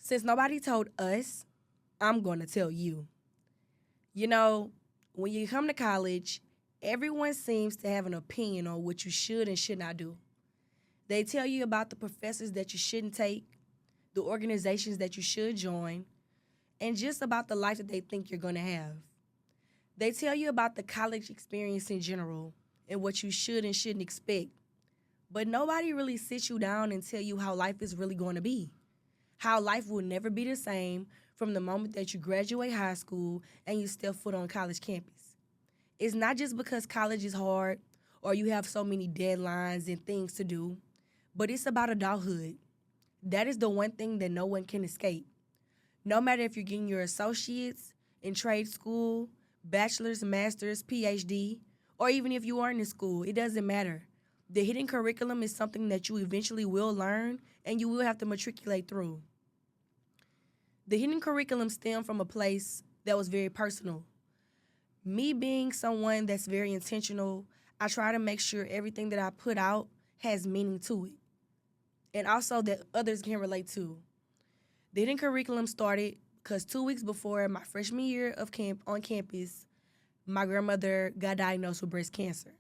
Since nobody told us, I'm going to tell you. You know, when you come to college, everyone seems to have an opinion on what you should and should not do. They tell you about the professors that you shouldn't take, the organizations that you should join, and just about the life that they think you're going to have. They tell you about the college experience in general and what you should and shouldn't expect. But nobody really sits you down and tell you how life is really going to be. How life will never be the same from the moment that you graduate high school and you step foot on college campus. It's not just because college is hard or you have so many deadlines and things to do, but it's about adulthood. That is the one thing that no one can escape. No matter if you're getting your associates in trade school, bachelor's, master's, PhD, or even if you aren't in school, it doesn't matter. The hidden curriculum is something that you eventually will learn and you will have to matriculate through. The hidden curriculum stemmed from a place that was very personal. Me being someone that's very intentional, I try to make sure everything that I put out has meaning to it and also that others can relate to. The hidden curriculum started because 2 weeks before my freshman year of camp on campus, my grandmother got diagnosed with breast cancer.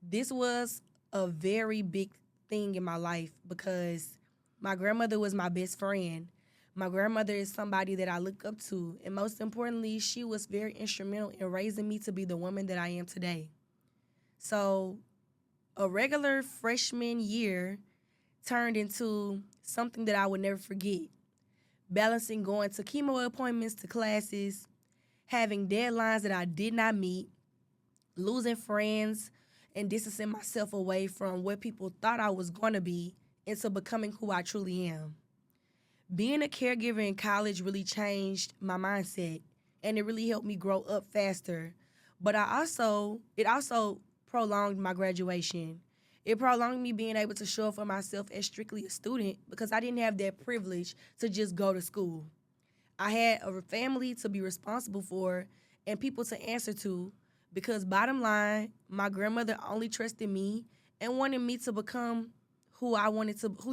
This was a very big thing in my life because my grandmother was my best friend. My grandmother is somebody that I look up to, and most importantly, she was very instrumental in raising me to be the woman that I am today. So, a regular freshman year turned into something that I would never forget. Balancing going to chemo appointments, to classes, having deadlines that I did not meet, losing friends, and distancing myself away from what people thought I was going to be into becoming who I truly am. Being a caregiver in college really changed my mindset and it really helped me grow up faster. But it also prolonged my graduation. It prolonged me being able to show up for myself as strictly a student because I didn't have that privilege to just go to school. I had a family to be responsible for and people to answer to because bottom line, my grandmother only trusted me and wanted me to become who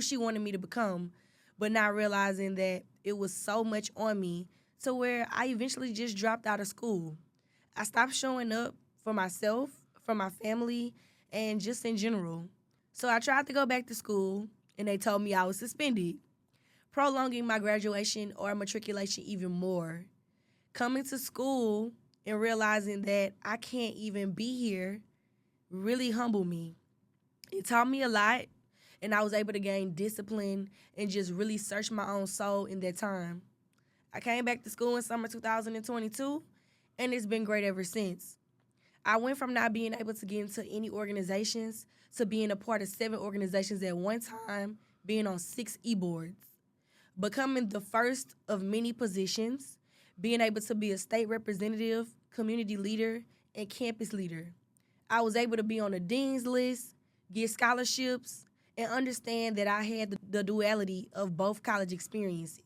she wanted me to become, but not realizing that it was so much on me to where I eventually just dropped out of school. I stopped showing up for myself, for my family, and just in general. So I tried to go back to school and they told me I was suspended, prolonging my graduation or matriculation even more. Coming to school and realizing that I can't even be here really humbled me. It taught me a lot, and I was able to gain discipline and just really search my own soul in that time. I came back to school in summer 2022, and it's been great ever since. I went from not being able to get into any organizations to being a part of 7 organizations at one time, being on 6 boards, becoming the first of many positions, being able to be a state representative, community leader, and campus leader. I was able to be on the dean's list, get scholarships, and understand that I had the duality of both college experiences.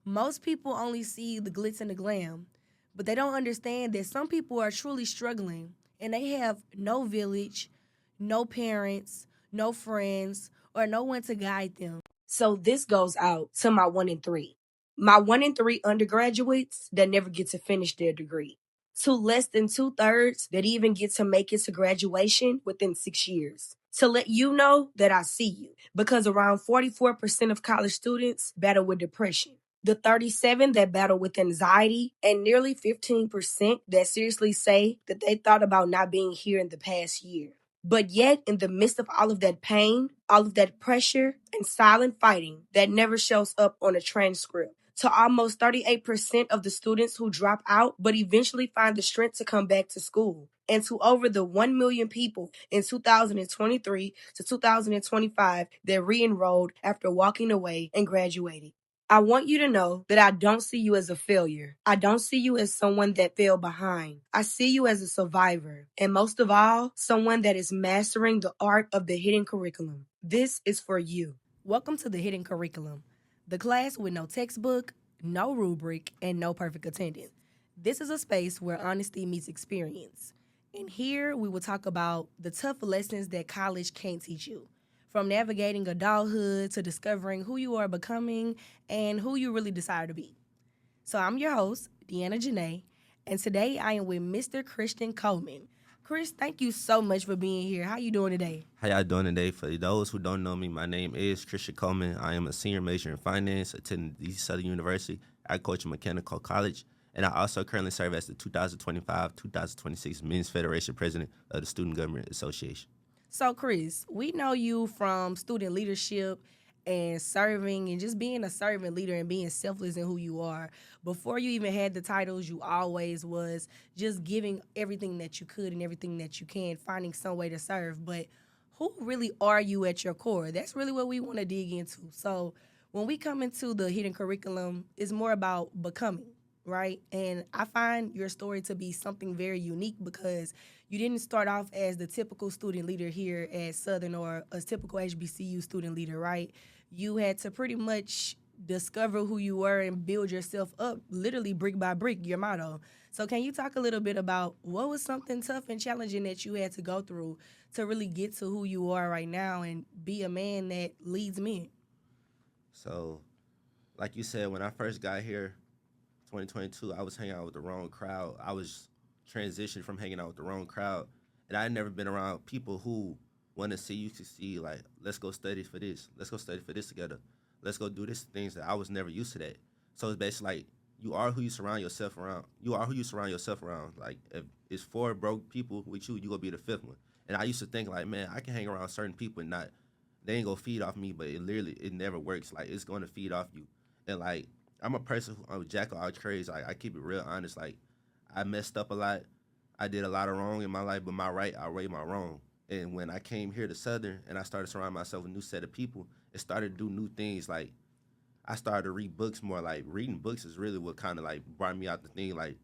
Most people only see the glitz and the glam, but they don't understand that some people are truly struggling and they have no village, no parents, no friends, or no one to guide them. So this goes out to my 1 in 3. My 1 in 3 undergraduates that never get to finish their degree. To less than 2/3 that even get to make it to graduation within 6 years. To let you know that I see you, because around 44% of college students battle with depression. The 37 that battle with anxiety, and nearly 15% that seriously say that they thought about not being here in the past year. But yet, in the midst of all of that pain, all of that pressure, and silent fighting that never shows up on a transcript, to almost 38% of the students who drop out but eventually find the strength to come back to school, and to over the 1 million people in 2023 to 2025 that re enrolled after walking away and graduating. I want you to know that I don't see you as a failure. I don't see you as someone that fell behind. I see you as a survivor. And most of all, someone that is mastering the art of the hidden curriculum. This is for you. Welcome to the hidden curriculum, the class with no textbook, no rubric, and no perfect attendance. This is a space where honesty meets experience. And here we will talk about the tough lessons that college can't teach you. from navigating adulthood to discovering who you are becoming and who you really desire to be. So I'm your host, Deanna Janae, and today I am with Mr. Kristian Coleman. Chris, thank you so much for being here. How you doing today? How y'all doing today? For those who don't know me, my name is Kristian Coleman. I am a senior major in finance, attending the Southern University Agricultural Mechanical College, and I also currently serve as the 2025-2026 Men's Federation President of the Student Government Association. So, Chris, we know you from student leadership and serving and just being a servant leader and being selfless in who you are. Before you even had the titles, you always was just giving everything that you could and everything that you can, finding some way to serve. But who really are you at your core? That's really what we want to dig into. So, when we come into the hidden curriculum, it's more about becoming, right? And I find your story to be something very unique because you didn't start off as the typical student leader here at Southern or a typical HBCU student leader, right? You had to pretty much discover who you were and build yourself up literally brick by brick, your motto. So can you talk a little bit about what was something tough and challenging that you had to go through to really get to who you are right now and be a man that leads men? So, like you said, when I first got here, 2022, I was hanging out with the wrong crowd. I was transitioned from hanging out with the wrong crowd, and I had never been around people who want to see you succeed. Like, let's go study for this. Let's go study for this together. Let's go do this things that I was never used to that. So it's basically like you are who you surround yourself around. You are who you surround yourself around. Like if it's four broke people with you, you gonna be the fifth one. And I used to think like, man, I can hang around certain people and not they ain't gonna feed off me, but it never works. Like it's gonna feed off you. And like I'm a person who I'm a jack of all trades. Like I keep it real honest. Like I messed up a lot. I did a lot of wrong in my life, but my right outweigh my wrong. And when I came here to Southern and I started surrounding myself with a new set of people, it started to do new things. Like I started to read books more. Like reading books is really what kind of like brought me out the thing. Like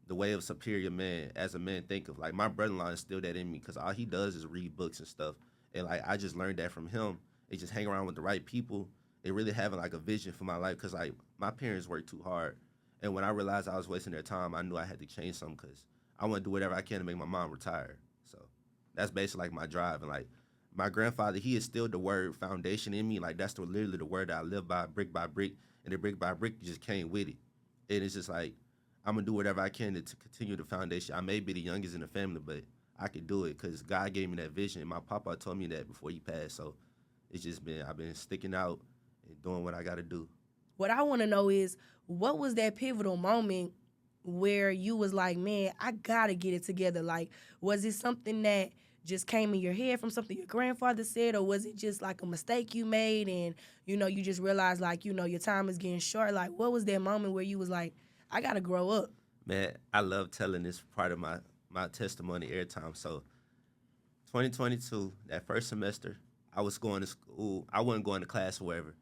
the way of superior man as a man think of. Like my brother-in-law instilled that in me because all he does is read books and stuff. And like I just learned that from him. It just hang around with the right people. It really having like a vision for my life because like my parents worked too hard. And when I realized I was wasting their time, I knew I had to change something because I want to do whatever I can to make my mom retire. So that's basically like my drive. And like my grandfather, he instilled the word foundation in me. Like that's literally the word that I live by brick. And the brick by brick just came with it. And it's just like, I'm going to do whatever I can to continue the foundation. I may be the youngest in the family, but I could do it because God gave me that vision. And my papa told me that before he passed. So it's just I've been sticking out and doing what I got to do. What I want to know is what was that pivotal moment where you was like, man, I gotta get it together? Like, was it something that just came in your head from something your grandfather said, or was it just like a mistake you made and, you just realized like, your time is getting short? Like, what was that moment where you was like, I gotta grow up? Man, I love telling this part of my testimony every time. So 2022, that first semester, I was going to school. I wasn't going to class or wherever.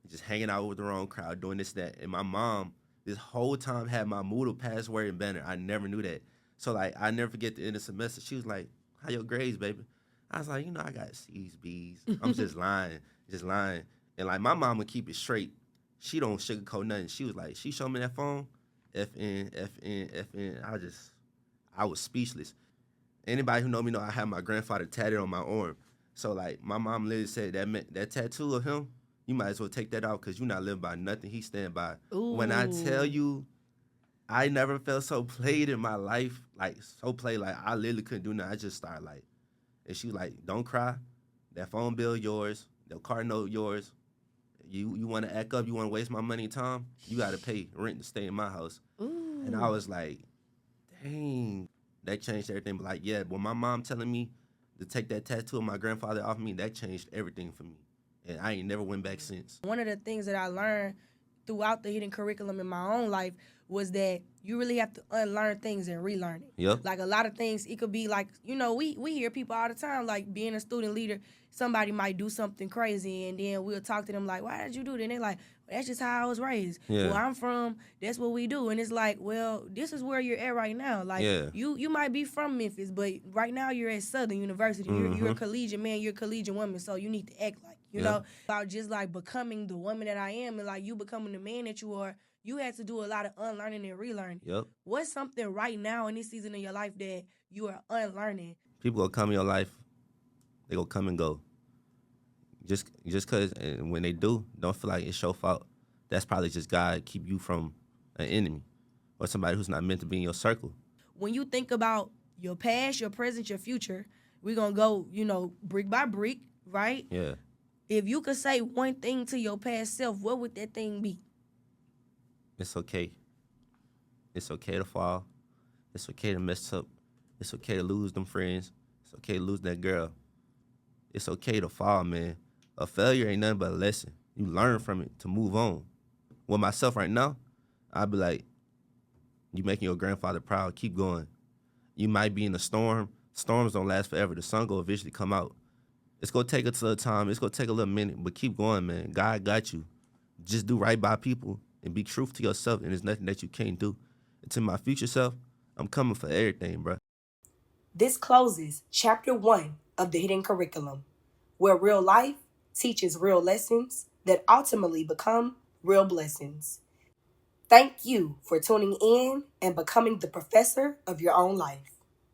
Just hanging out with the wrong crowd, doing this, that. And my mom, this whole time, had my Moodle password and banner. I never knew that. So, like, I never forget the end of the semester. She was like, how your grades, baby? I was like, I got C's, B's. I'm just lying. And, like, my mom would keep it straight. She don't sugarcoat nothing. She was like, she showed me that phone, FN, FN, FN. I was speechless. Anybody who know me know I have my grandfather tatted on my arm. So, like, my mom literally said that tattoo of him, you might as well take that out because you're not living by nothing he stand by. Ooh. When I tell you, I never felt so played in my life, like so played, like I literally couldn't do nothing. I just started like, and she was like, don't cry. That phone bill yours. The car note yours. You want to act up, you want to waste my money and time, you got to pay rent to stay in my house. Ooh. And I was like, dang, that changed everything. But like, yeah, when my mom telling me to take that tattoo of my grandfather off me, that changed everything for me. And I ain't never went back since. One of the things that I learned throughout the hidden curriculum in my own life was that you really have to unlearn things and relearn it. Yep. Like a lot of things, it could be like, we hear people all the time, like being a student leader, somebody might do something crazy and then we'll talk to them like, why did you do that? And they're like, that's just how I was raised. Yeah. Where I'm from, that's what we do. And it's like, well, this is where you're at right now. Like, you might be from Memphis, but right now you're at Southern University. Mm-hmm. You're a collegiate man, you're a collegiate woman, so you need to act like, you know, about just like becoming the woman that I am and like you becoming the man that you are. You had to do a lot of unlearning and relearning. Yep. What's something right now in this season of your life that you are unlearning? People gonna come in your life, they gonna come and go. Just cause, and when they do, don't feel like it's your fault. That's probably just God keep you from an enemy or somebody who's not meant to be in your circle. When you think about your past, your present, your future, we're going to go, brick by brick, right? Yeah. If you could say one thing to your past self, what would that thing be? It's okay. It's okay to fall. It's okay to mess up. It's okay to lose them friends. It's okay to lose that girl. It's okay to fall, man. A failure ain't nothing but a lesson. You learn from it to move on. With myself right now, I'd be like, you making your grandfather proud, keep going. You might be in a storm. Storms don't last forever. The sun will eventually come out. It's going to take a little time. It's going to take a little minute, but keep going, man. God got you. Just do right by people and be truth to yourself, and there's nothing that you can't do. And to my future self, I'm coming for everything, bro. This closes Chapter 1 of the Hidden Curriculum, where real life teaches real lessons that ultimately become real blessings. Thank you for tuning in and becoming the professor of your own life.